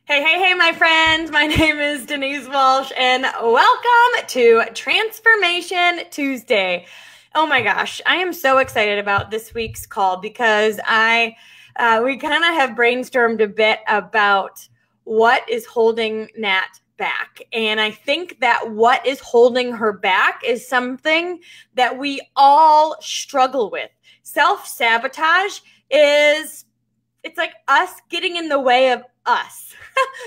Hey, my friends. My name is Denise Walsh, and welcome to Transformation Tuesday. Oh my gosh, I am so excited about this week's call because we kind of have brainstormed a bit about what is holding Nat back. And I think that what is holding her back is something that we all struggle with. Self-sabotage it's like us getting in the way of us.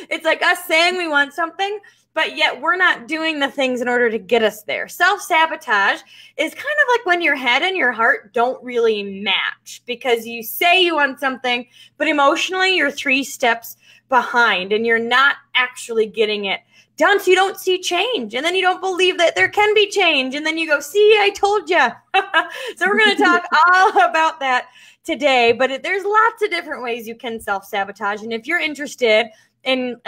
It's like us saying we want something, but yet we're not doing the things in order to get us there. Self-sabotage is kind of like when your head and your heart don't really match because you say you want something, but emotionally you're 3 steps behind and you're not actually getting it done. So you don't see change, and then you don't believe that there can be change, and then you go, see, I told you. So we're going to talk all about that today, but there's lots of different ways you can self-sabotage. And if you're interested in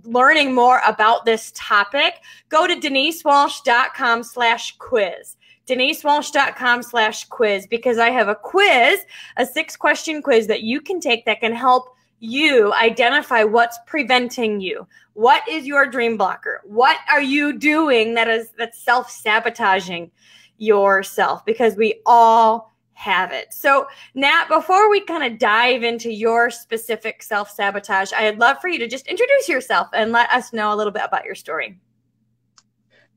learning more about this topic, go to denisewalsh.com/quiz. denisewalsh.com/quiz, because I have a quiz, a 6-question quiz that you can take that can help you identify what's preventing you. What is your dream blocker? What are you doing that's self-sabotaging yourself? Because we all have it. So Nat, before we kind of dive into your specific self-sabotage, I'd love for you to just introduce yourself and let us know a little bit about your story.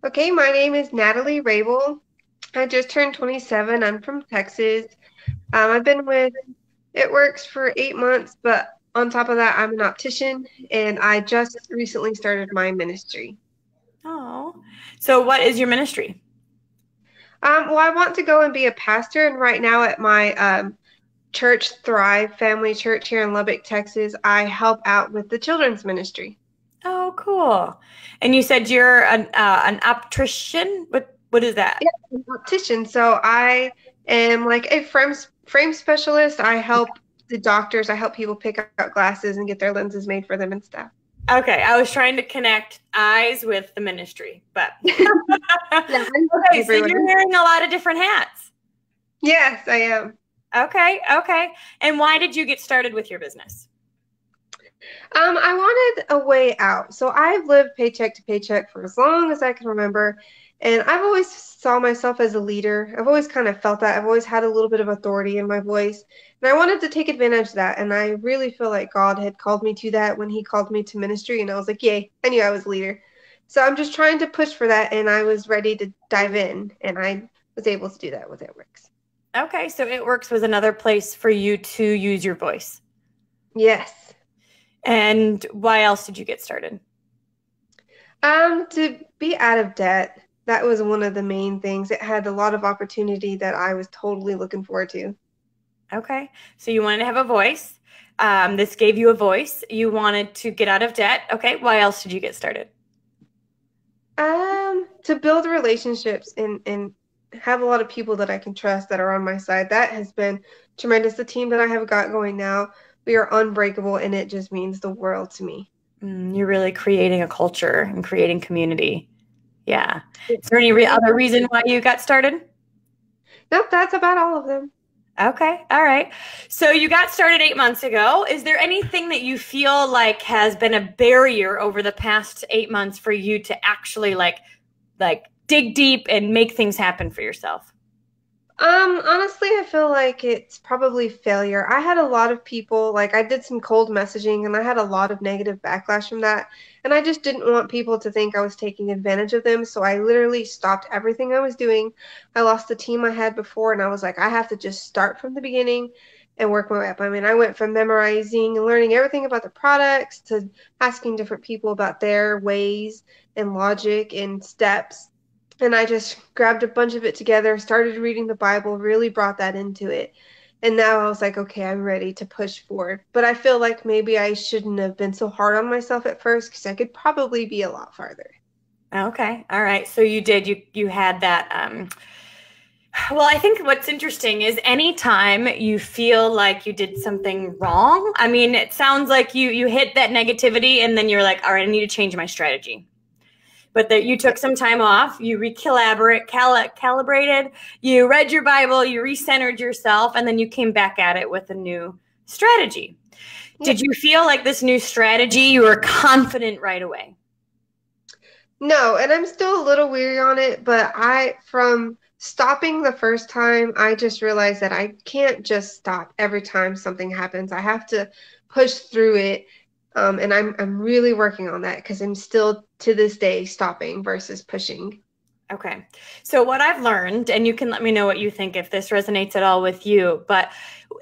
Okay, my name is Natalie Rabel. I just turned 27. I'm from Texas. I've been with It Works for 8 months, but on top of that, I'm an optician, and I just recently started my ministry. Oh, so what is your ministry? Well, I want to go and be a pastor, and right now at my church, Thrive Family Church here in Lubbock, Texas, I help out with the children's ministry. Oh, cool. And you said you're an optician? What is that? Yeah, I'm an optician. So I am like a frame specialist. I help the doctors. I help people pick out glasses and get their lenses made for them and stuff. Okay, I was trying to connect eyes with the ministry, but Yeah, okay, so you're wearing a lot of different hats. Yes, I am. Okay. And why did you get started with your business? I wanted a way out. So I've lived paycheck to paycheck for as long as I can remember. And I've always saw myself as a leader. I've always kind of felt that. I've always had a little bit of authority in my voice. And I wanted to take advantage of that. And I really feel like God had called me to that when he called me to ministry. And I was like, yay, I knew I was a leader. So I'm just trying to push for that. And I was ready to dive in. And I was able to do that with It Works. Okay, so It Works was another place for you to use your voice. Yes. And why else did you get started? To be out of debt. That was one of the main things. It had a lot of opportunity that I was totally looking forward to. Okay, so you wanted to have a voice. This gave you a voice. You wanted to get out of debt. Okay, why else did you get started? To build relationships and have a lot of people that I can trust that are on my side. That has been tremendous. The team that I have got going now, we are unbreakable, and it just means the world to me. You're really creating a culture and creating community. Yeah. Is there any other reason why you got started? Nope, that's about all of them. Okay. All right. So you got started 8 months ago. Is there anything that you feel like has been a barrier over the past 8 months for you to actually like dig deep and make things happen for yourself? Honestly, I feel like it's probably failure. I had a lot of people, like I did some cold messaging and I had a lot of negative backlash from that. And I just didn't want people to think I was taking advantage of them. So I literally stopped everything I was doing. I lost the team I had before, and I was like, I have to just start from the beginning and work my way up. I mean, I went from memorizing and learning everything about the products to asking different people about their ways and logic and steps. And I just grabbed a bunch of it together, started reading the Bible, really brought that into it. And now I was like, okay, I'm ready to push forward. But I feel like maybe I shouldn't have been so hard on myself at first, because I could probably be a lot farther. Okay. All right. So you did, you had that. Well, I think what's interesting is anytime you feel like you did something wrong, I mean, it sounds like you hit that negativity and then you're like, all right, I need to change my strategy. But that you took some time off, you calibrated, you read your Bible, you recentered yourself, and then you came back at it with a new strategy. Yeah. Did you feel like this new strategy, you were confident right away? No, and I'm still a little weary on it, but from stopping the first time, I just realized that I can't just stop every time something happens. I have to push through it. And I'm really working on that because I'm still to this day stopping versus pushing. Okay. So what I've learned, and you can let me know what you think if this resonates at all with you, but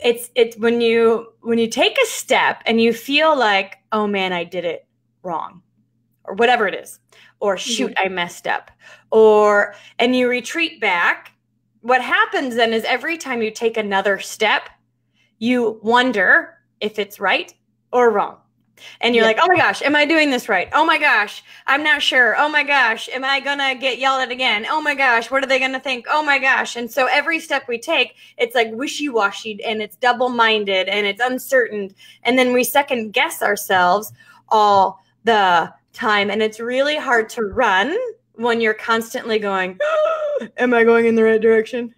it's when you take a step and you feel like, oh man, I did it wrong, or whatever it is, or shoot, I messed up, and you retreat back, what happens then is every time you take another step, you wonder if it's right or wrong. And you're like, oh my gosh, am I doing this right? Oh my gosh, I'm not sure. Oh my gosh, am I going to get yelled at again? Oh my gosh, what are they going to think? Oh my gosh. And so every step we take, it's like wishy-washy and it's double-minded and it's uncertain. And then we second guess ourselves all the time. And it's really hard to run when you're constantly going, am I going in the right direction?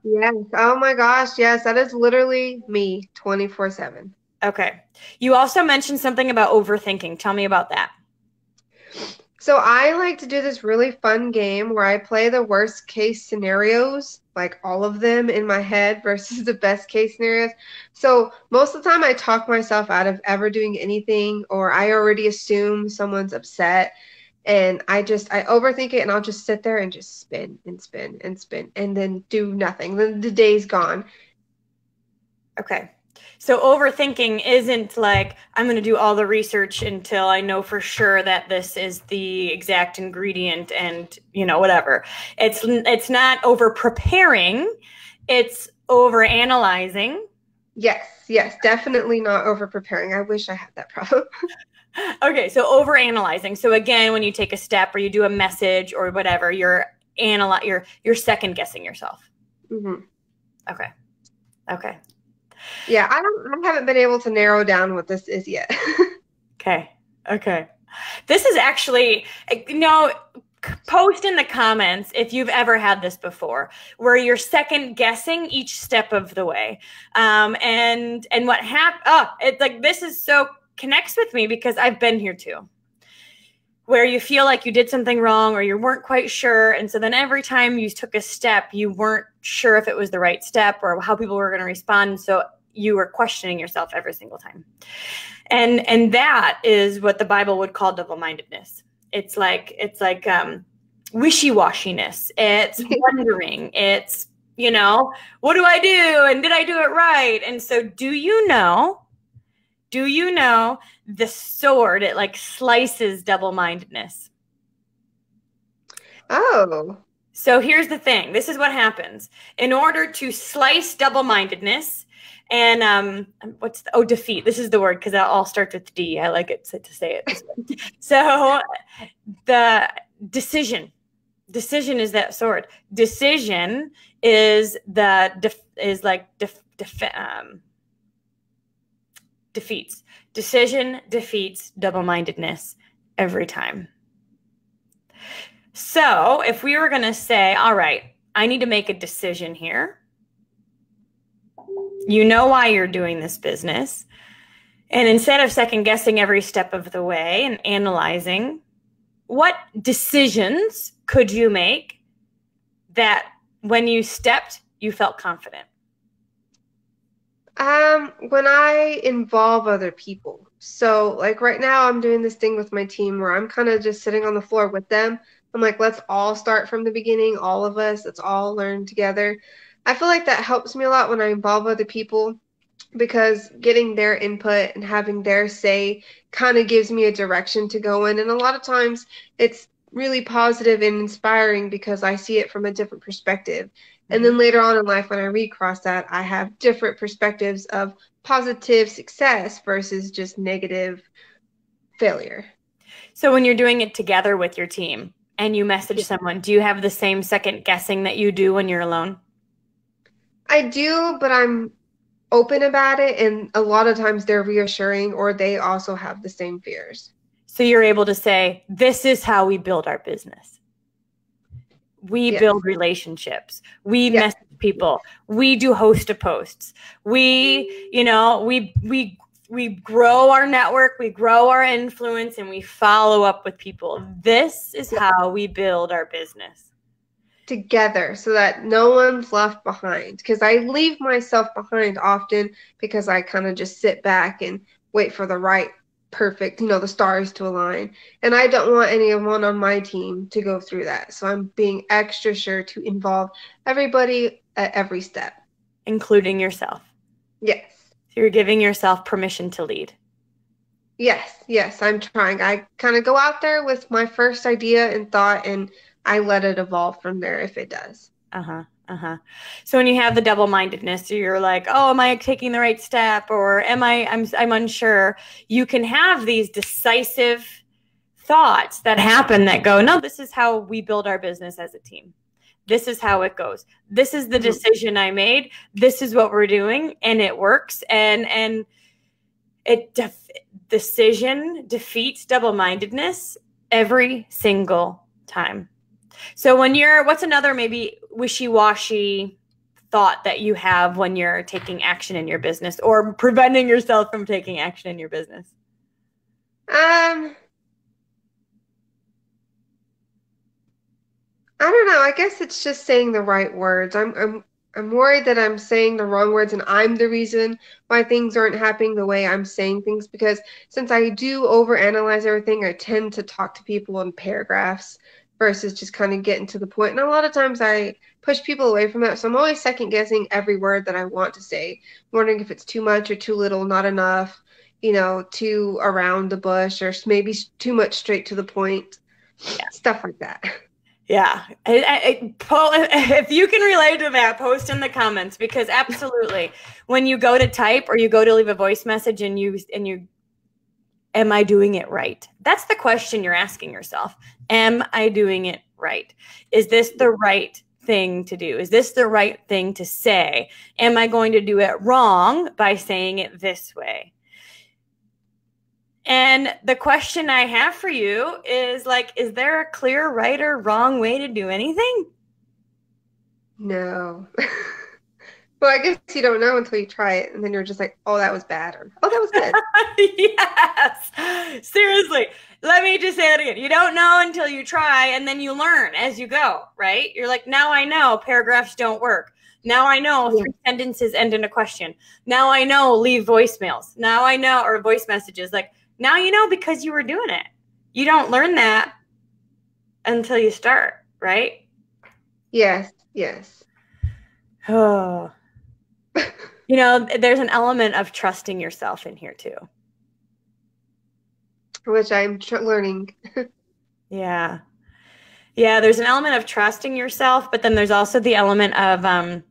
Yes. Oh my gosh. Yes, that is literally me 24/7. Okay. You also mentioned something about overthinking. Tell me about that. So I like to do this really fun game where I play the worst case scenarios, like all of them in my head versus the best case scenarios. So most of the time I talk myself out of ever doing anything, or I already assume someone's upset. And I overthink it, and I'll just sit there and just spin and spin and spin and then do nothing. Then the day's gone. Okay. So overthinking isn't like, I'm going to do all the research until I know for sure that this is the exact ingredient and, whatever. It's not over preparing. It's over analyzing. Yes, definitely not over preparing. I wish I had that problem. Okay, so over analyzing. So again, when you take a step or you do a message or whatever, you're second guessing yourself. Mm-hmm. Okay. Yeah, I haven't been able to narrow down what this is yet. Okay. This is actually, post in the comments if you've ever had this before, where you're second guessing each step of the way. And what happened, it's like, this is so connects with me because I've been here too, where you feel like you did something wrong or you weren't quite sure. And so then every time you took a step, you weren't sure if it was the right step or how people were going to respond. So you were questioning yourself every single time. And that is what the Bible would call double-mindedness. It's like wishy-washiness. It's wondering. It's, what do I do? And did I do it right? And so do you know the sword, it like slices double-mindedness? Oh. So here's the thing. This is what happens. In order to slice double-mindedness, and defeat. This is the word because that all starts with D. I like it to say it this way. So the decision is that sword. Decision is defeats. Decision defeats double-mindedness every time. So if we were going to say, all right, I need to make a decision here. You know why you're doing this business. And instead of second guessing every step of the way and analyzing, what decisions could you make that when you stepped, you felt confident? When I involve other people. So like right now I'm doing this thing with my team where I'm kind of just sitting on the floor with them. I'm like, let's all start from the beginning, all of us, let's all learn together. I feel like that helps me a lot when I involve other people because getting their input and having their say kind of gives me a direction to go in. And a lot of times it's really positive and inspiring because I see it from a different perspective. And then later on in life, when I recross that, I have different perspectives of positive success versus just negative failure. So when you're doing it together with your team and you message someone, do you have the same second guessing that you do when you're alone? I do, but I'm open about it. And a lot of times they're reassuring or they also have the same fears. So you're able to say, this is how we build our business. We build relationships. We message people. We do host to posts. We we grow our network, we grow our influence, and we follow up with people. This is how we build our business. Together, so that no one's left behind. Because I leave myself behind often because I kind of just sit back and wait for the right, perfect, the stars to align. And I don't want anyone on my team to go through that. So I'm being extra sure to involve everybody at every step. Including yourself. Yes. So you're giving yourself permission to lead. Yes, I'm trying. I kind of go out there with my first idea and thought, and I let it evolve from there if it does. So when you have the double-mindedness, you're like, oh, am I taking the right step? Or I'm unsure. You can have these decisive thoughts that happen that go, no, this is how we build our business as a team. This is how it goes. This is the decision I made. This is what we're doing, and it works. And decision defeats double-mindedness every single time. So what's another maybe wishy-washy thought that you have when you're taking action in your business or preventing yourself from taking action in your business? I don't know. I guess it's just saying the right words. I'm worried that I'm saying the wrong words and I'm the reason why things aren't happening the way I'm saying things, because since I do overanalyze everything, I tend to talk to people in paragraphs versus just kind of getting to the point. And a lot of times I push people away from that. So I'm always second guessing every word that I want to say, wondering if it's too much or too little, not enough, too around the bush, or maybe too much straight to the point. Yeah. Stuff like that. Yeah. If you can relate to that, post in the comments, because absolutely, when you go to type or you go to leave a voice message and you, am I doing it right? That's the question you're asking yourself. Am I doing it right? Is this the right thing to do? Is this the right thing to say? Am I going to do it wrong by saying it this way? And the question I have for you is is there a clear right or wrong way to do anything? No. Well, I guess you don't know until you try it, and then you're just like, oh, that was bad, or oh, that was good. Yes. Seriously. Let me just say that again. You don't know until you try, and then you learn as you go, right? You're like, now I know paragraphs don't work. Now I know 3 sentences end in a question. Now I know leave voicemails. Now I know, or voice messages. Now you know because you were doing it. You don't learn that until you start, right? Yes. Oh. There's an element of trusting yourself in here too. Which I'm learning. Yeah. There's an element of trusting yourself, but then there's also the element of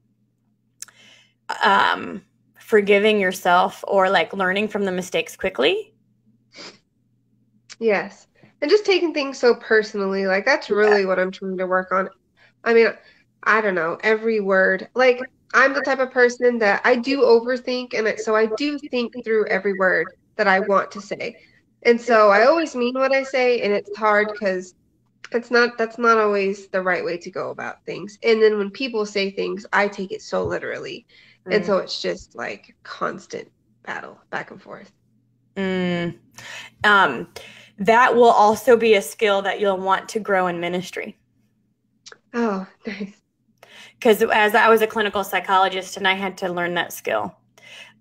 forgiving yourself or learning from the mistakes quickly. Yes. And just taking things so personally, that's really what I'm trying to work on. I mean, I don't know, every word. I'm the type of person that I do overthink, and so I do think through every word that I want to say. And so I always mean what I say, and it's hard because that's not always the right way to go about things. And then when people say things, I take it so literally. And so it's just constant battle back and forth. That will also be a skill that you'll want to grow in ministry. Oh, nice. Because as I was a clinical psychologist, and I had to learn that skill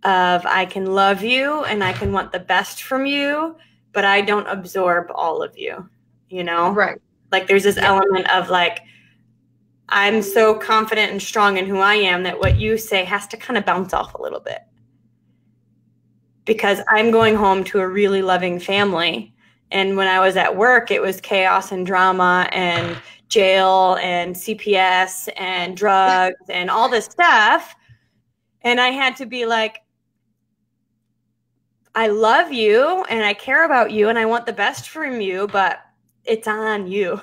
of I can love you and I can want the best from you, but I don't absorb all of you, Right. There's this element of I'm so confident and strong in who I am that what you say has to kind of bounce off a little bit. Because I'm going home to a really loving family. And when I was at work, it was chaos and drama and jail and CPS and drugs and all this stuff. And I had to be I love you and I care about you and I want the best from you, but it's on you.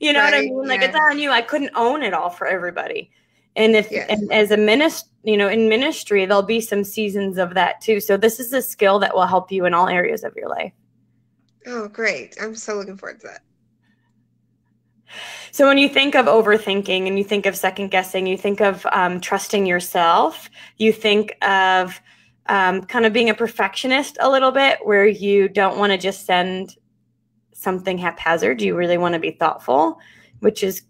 You know what I mean? It's on you. I couldn't own it all for everybody. And and as a in ministry, there'll be some seasons of that too. So this is a skill that will help you in all areas of your life. Oh, great. I'm so looking forward to that. So when you think of overthinking and you think of second guessing, you think of trusting yourself, you think of kind of being a perfectionist a little bit, where you don't want to just send something haphazard. You really want to be thoughtful, which is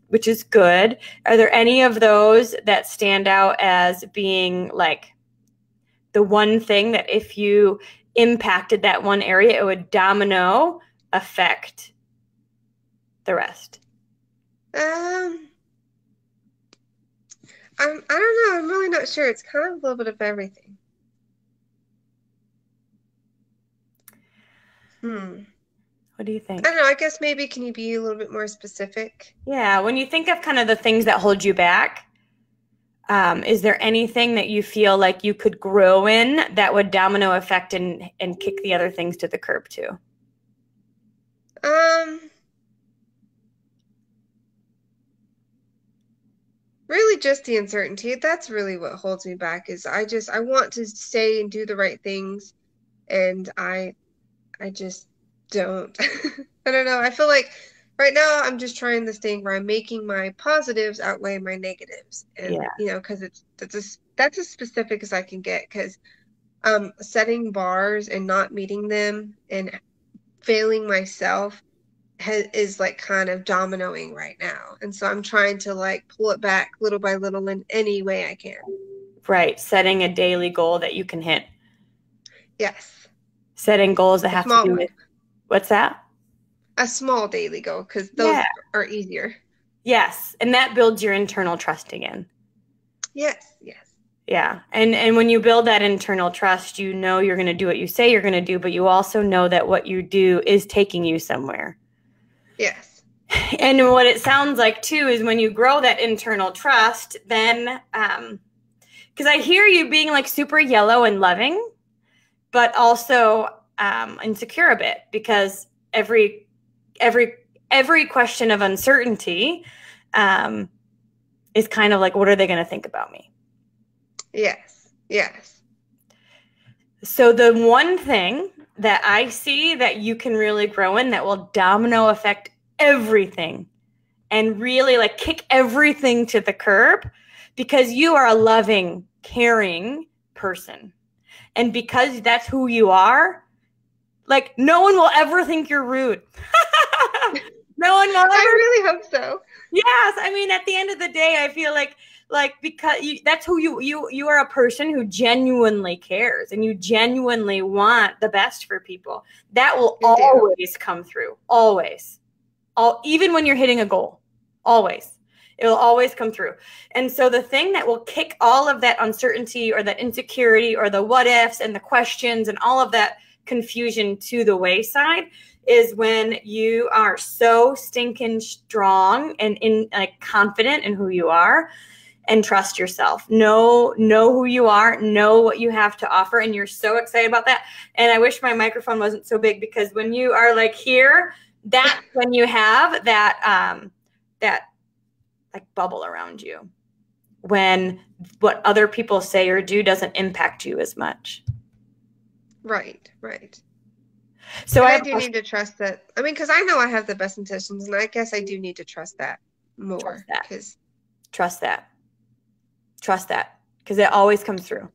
good. Are there any of those that stand out as being like the one thing that if you impacted that one area, it would domino affect the rest? I don't know. I'm really not sure. It's kind of a little bit of everything. What do you think? I don't know. I guess maybe can you be a little bit more specific? Yeah, when you think of kind of the things that hold you back, is there anything that you feel like you could grow in that would domino effect and kick the other things to the curb too? Really just the uncertainty. That's really what holds me back is I want to say and do the right things, and I just don't. I don't know. I feel like right now I'm just trying this thing where I'm making my positives outweigh my negatives. And Yeah. you know, because that's as specific as I can get, because setting bars and not meeting them and failing myself is like kind of dominoing right now. And so I'm trying to like pull it back little by little in any way I can. Right. Setting a daily goal that you can hit. Yes. Setting goals that have to do with, what's that? A small daily goal, because those are easier. Yes. And that builds your internal trust again. Yes. Yes. Yeah. And when you build that internal trust, you know you're going to do what you say you're going to do, but you also know that what you do is taking you somewhere. Yes. And what it sounds like too is when you grow that internal trust, then because I hear you being like super yellow and loving, but also insecure a bit, because every question of uncertainty is kind of like, what are they going to think about me? Yes. Yes. So the one thing that I see that you can really grow in that will domino affect everything and really like kick everything to the curb, because you are a loving, caring person. And because that's who you are, like no one will ever think you're rude. No one will ever. I really hope so. Yes. I mean, at the end of the day, I feel like because that's who you are, a person who genuinely cares and you genuinely want the best for people. That will always come through. Always. Even when you're hitting a goal. Always. It will always come through. And so the thing that will kick all of that uncertainty or that insecurity or the what ifs and the questions and all of that confusion to the wayside is when you are so stinking strong and like confident in who you are and trust yourself. Know who you are, know what you have to offer, and you're so excited about that. And I wish my microphone wasn't so big, because when you are like here, that's when you have that that like bubble around you, when what other people say or do doesn't impact you as much. Right. So I do need to trust that. I mean, because I know I have the best intentions, and I guess I do need to trust that more. Trust that, because it always comes through.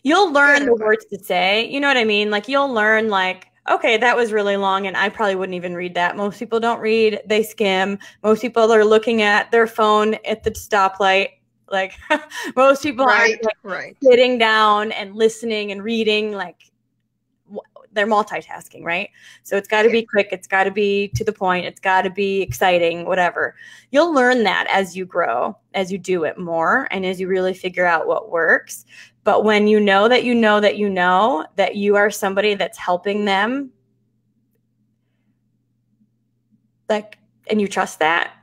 You'll learn the words to say. You know what I mean? Like you'll learn like, okay, that was really long, and I probably wouldn't even read that. Most people don't read, they skim. Most people are looking at their phone at the stoplight. Like most people are sitting down and listening and reading, like they're multitasking, right? So it's got to be quick. It's got to be to the point. It's got to be exciting, whatever. You'll learn that as you grow, as you do it more, and as you really figure out what works. But when you know that that you are somebody that's helping them, like, and you trust that,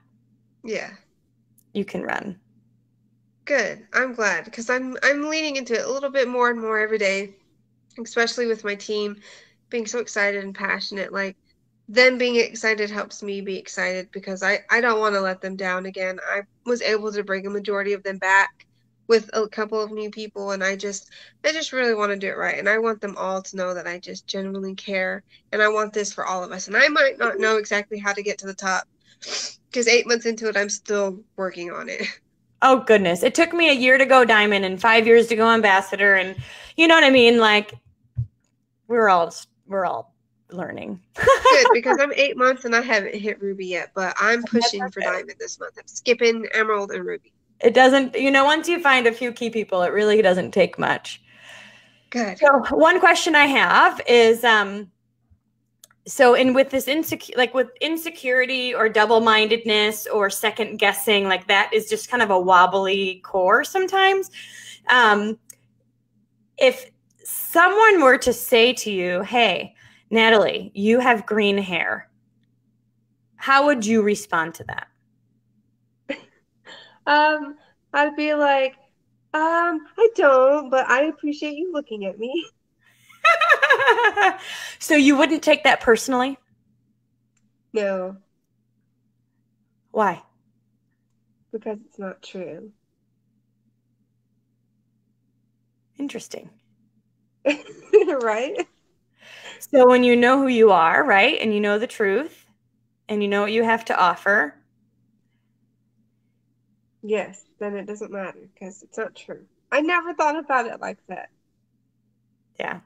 you can run. Good. I'm glad, because I'm leaning into it a little bit more and more every day, especially with my team being so excited and passionate. Like them being excited helps me be excited, because I don't want to let them down again. I was able to bring a majority of them back with a couple of new people, and I just really want to do it right. And I want them all to know that I just genuinely care, and I want this for all of us. And I might not know exactly how to get to the top, because 8 months into it, I'm still working on it. Oh goodness. It took me a year to go diamond and 5 years to go ambassador. And you know what I mean? Like we're all learning. Good, because I'm 8 months and I haven't hit ruby yet, but I'm pushing for diamond this month. I'm skipping emerald and ruby. It doesn't, once you find a few key people, it really doesn't take much. Good. So one question I have is, with this with insecurity or double-mindedness or second guessing, like that is just kind of a wobbly core sometimes. If someone were to say to you, hey, Natalie, you have green hair, how would you respond to that? I'd be like, I don't, but I appreciate you looking at me. So you wouldn't take that personally? No. Why? Because it's not true. Interesting. Right? So when you know who you are, right, and you know the truth, and you know what you have to offer. Yes, then it doesn't matter because it's not true. I never thought about it like that. Yeah.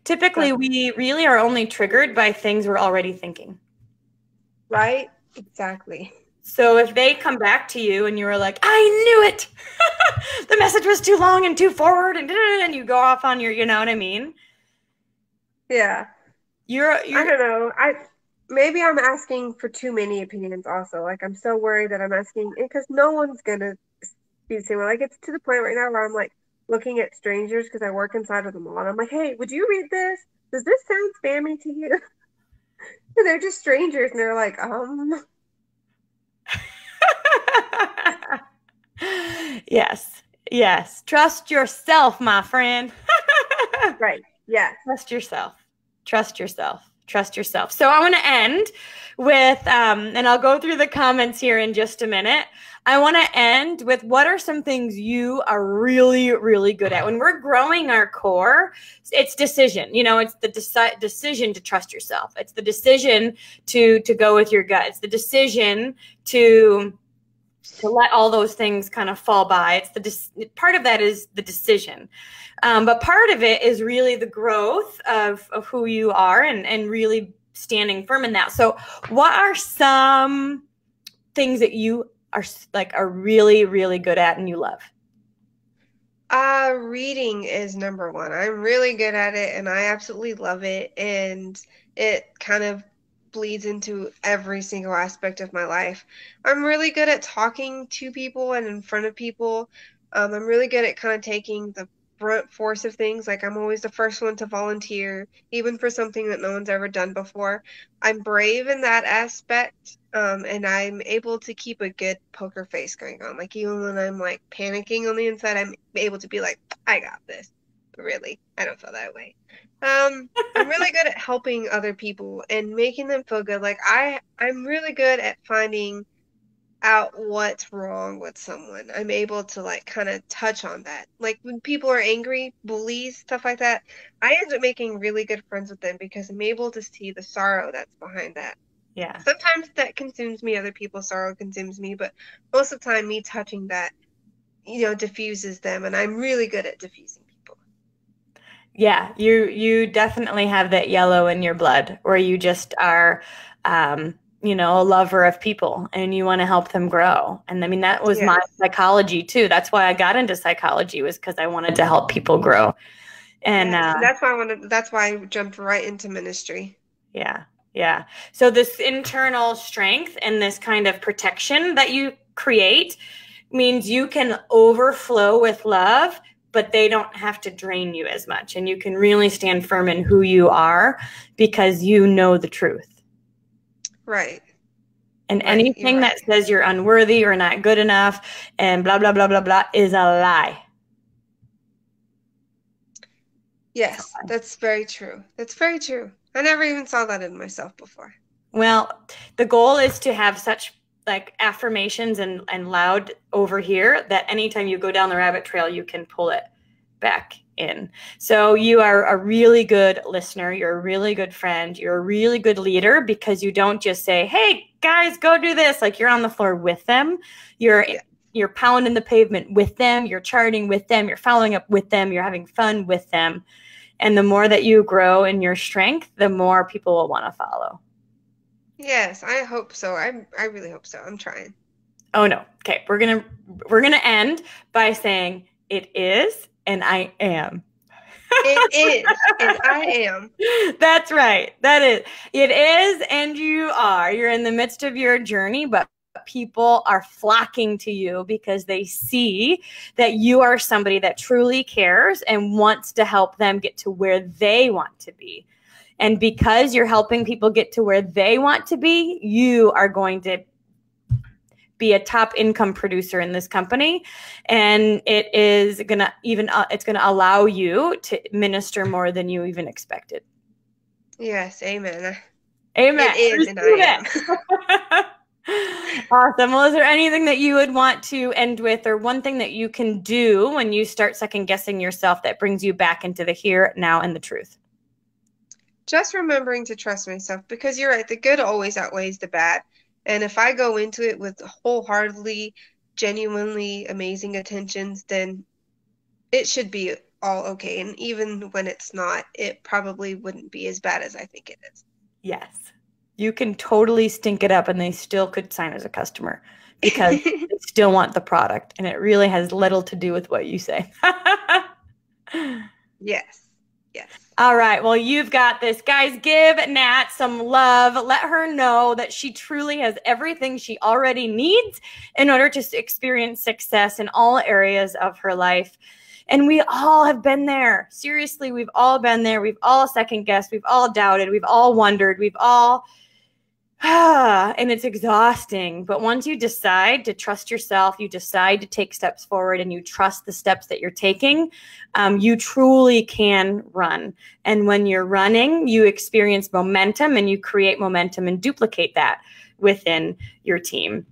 Typically, we really are only triggered by things we're already thinking. Right? Exactly. So if they come back to you and you were like, I knew it. The message was too long and too forward and you go off on your, you know what I mean? Yeah. You're I don't know. Maybe I'm asking for too many opinions also. Like I'm so worried that I'm asking because no one's gonna be the same way. Like it's to the point right now where I'm like looking at strangers because I work inside of the mall and I'm like, hey, would you read this? Does this sound spammy to you? And they're just strangers and they're like, Yes. Yes. Trust yourself, my friend. Right. Yeah. Trust yourself. Trust yourself. Trust yourself. So I want to end with, and I'll go through the comments here in just a minute. I want to end with what are some things you are really, really good at? When we're growing our core, it's decision. It's the decision to trust yourself. It's the decision to go with your gut. It's the decision to let all those things kind of fall by. It's part of that is the decision. But part of it is really the growth of who you are and really standing firm in that. So what are some things that you are really, really good at and you love? Reading is number one. I'm really good at it and I absolutely love it. And it kind of bleeds into every single aspect of my life. I'm really good at talking to people and in front of people. I'm really good at kind of taking the brunt force of things. Like I'm always the first one to volunteer, even for something that no one's ever done before. I'm brave in that aspect, and I'm able to keep a good poker face going on. Like even when I'm like panicking on the inside, I'm able to be like, I got this. But really, I don't feel that way. I'm really good at helping other people and making them feel good. Like I'm really good at finding out what's wrong with someone. I'm able to like kind of touch on that. Like when people are angry, bullies, stuff like that, I end up making really good friends with them because I'm able to see the sorrow that's behind that. Yeah. Sometimes that consumes me, other people's sorrow consumes me, but most of the time me touching that, diffuses them, and I'm really good at diffusing people. Yeah, you definitely have that yellow in your blood where you just are a lover of people and you want to help them grow. And I mean, that was my psychology too. That's why I got into psychology, was because I wanted to help people grow. And that's why I jumped right into ministry. Yeah. Yeah. So this internal strength and this kind of protection that you create means you can overflow with love, but they don't have to drain you as much. And you can really stand firm in who you are because you know the truth. Right. And anything that says you're unworthy or not good enough and blah, blah, blah, blah, blah is a lie. Yes, that's very true. That's very true. I never even saw that in myself before. Well, the goal is to have such like affirmations and loud over here that anytime you go down the rabbit trail, you can pull it back in. So you are a really good listener. You're a really good friend. You're a really good leader because you don't just say, hey, guys, go do this. Like you're on the floor with them. You're you're pounding the pavement with them, you're charting with them, you're following up with them, you're having fun with them. And the more that you grow in your strength, the more people will want to follow. Yes, I hope so. I really hope so. I'm trying. Oh no. Okay, we're gonna end by saying it is and I am. It is and I am. That's right. That is. It is and you are. You're in the midst of your journey, but people are flocking to you because they see that you are somebody that truly cares and wants to help them get to where they want to be. And because you're helping people get to where they want to be, you are going to be a top income producer in this company. And it is going to it's going to allow you to minister more than you even expected. Yes. Amen. Amen. It is and I am. Awesome. Well, is there anything that you would want to end with, or one thing that you can do when you start second guessing yourself that brings you back into the here, now, and the truth? Just remembering to trust myself, because you're right, the good always outweighs the bad. And if I go into it with wholeheartedly, genuinely amazing intentions, then it should be all okay. And even when it's not, it probably wouldn't be as bad as I think it is. Yes. You can totally stink it up and they still could sign as a customer because they still want the product. And it really has little to do with what you say. Yes. Yes. All right. Well, you've got this. Guys, give Nat some love. Let her know that she truly has everything she already needs in order to experience success in all areas of her life. And we all have been there. Seriously, we've all been there. We've all second guessed. We've all doubted. We've all wondered. We've all... and it's exhausting. But once you decide to trust yourself, you decide to take steps forward and you trust the steps that you're taking, you truly can run. And when you're running, you experience momentum and you create momentum and duplicate that within your team.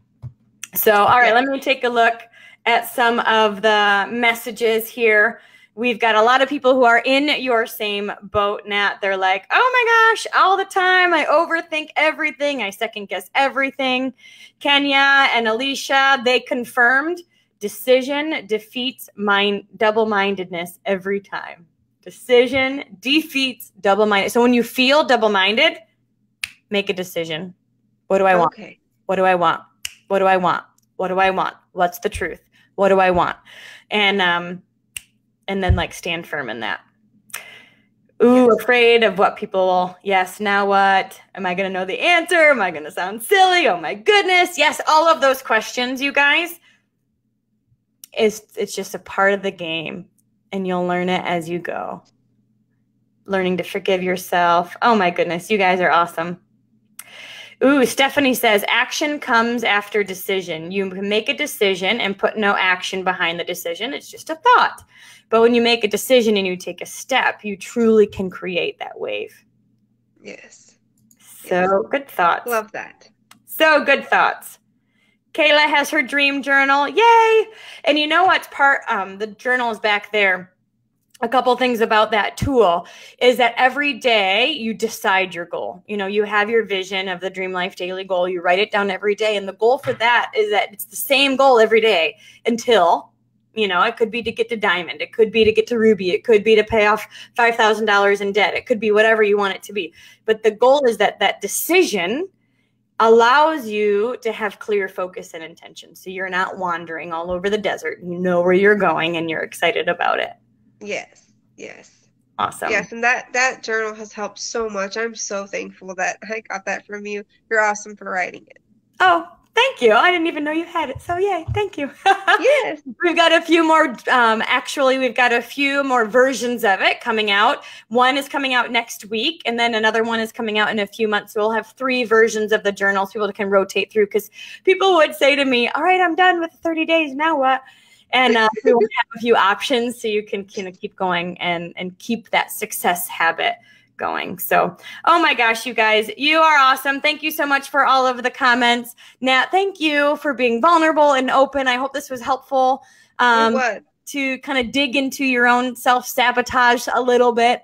So, all right, let me take a look at some of the messages here. We've got a lot of people who are in your same boat, Nat. They're like, oh my gosh, all the time. I overthink everything. I second guess everything. Kenya and Alicia, they confirmed decision defeats double-mindedness every time. Decision defeats double-minded. So when you feel double-minded, make a decision. What do I want? Okay. What do I want? What do I want? What do I want? What's the truth? What do I want? And then like stand firm in that. Ooh, yes. Afraid of what people will, yes, now what? Am I going to know the answer? Am I going to sound silly? Oh my goodness. Yes, all of those questions, you guys, it's just a part of the game and you'll learn it as you go. Learning to forgive yourself. Oh my goodness, you guys are awesome. Ooh, Stephanie says, action comes after decision. You can make a decision and put no action behind the decision. It's just a thought. But when you make a decision and you take a step, you truly can create that wave. Yes. So good thoughts. Love that. So good thoughts. Kayla has her dream journal. Yay. And you know what's the journal is back there. A couple things about that tool is that every day you decide your goal. You know, you have your vision of the Dream Life Daily goal. You write it down every day. And the goal for that is that it's the same goal every day until, you know, it could be to get to diamond. It could be to get to ruby. It could be to pay off $5,000 in debt. It could be whatever you want it to be. But the goal is that that decision allows you to have clear focus and intention. So you're not wandering all over the desert. You know where you're going and you're excited about it. Yes. Yes. Awesome. Yes, and that journal has helped so much. I'm so thankful that I got that from you. You're awesome for writing it. Oh, thank you. I didn't even know you had it. So yay, thank you. Yes. We've got a few more, actually, we've got a few more versions of it coming out. One is coming out next week, and then another one is coming out in a few months. So we'll have 3 versions of the journal so people can rotate through, because people would say to me, all right, I'm done with the 30 days. Now what? And we will have a few options so you can kind of keep going and keep that success habit going. So, oh my gosh, you guys, you are awesome. Thank you so much for all of the comments. Nat, thank you for being vulnerable and open. I hope this was helpful. It was. to kind of dig into your own self-sabotage a little bit,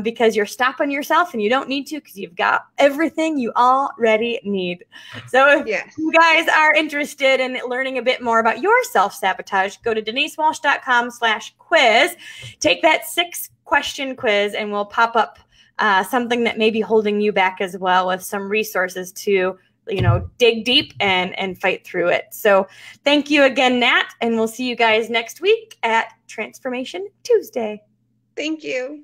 because you're stopping yourself and you don't need to, because you've got everything you already need. So if you guys are interested in learning a bit more about your self-sabotage, go to denisewalsh.com/quiz. Take that 6-question quiz and we'll pop up something that may be holding you back as well, with some resources to dig deep and fight through it. So thank you again, Nat, and we'll see you guys next week at Transformation Tuesday. Thank you.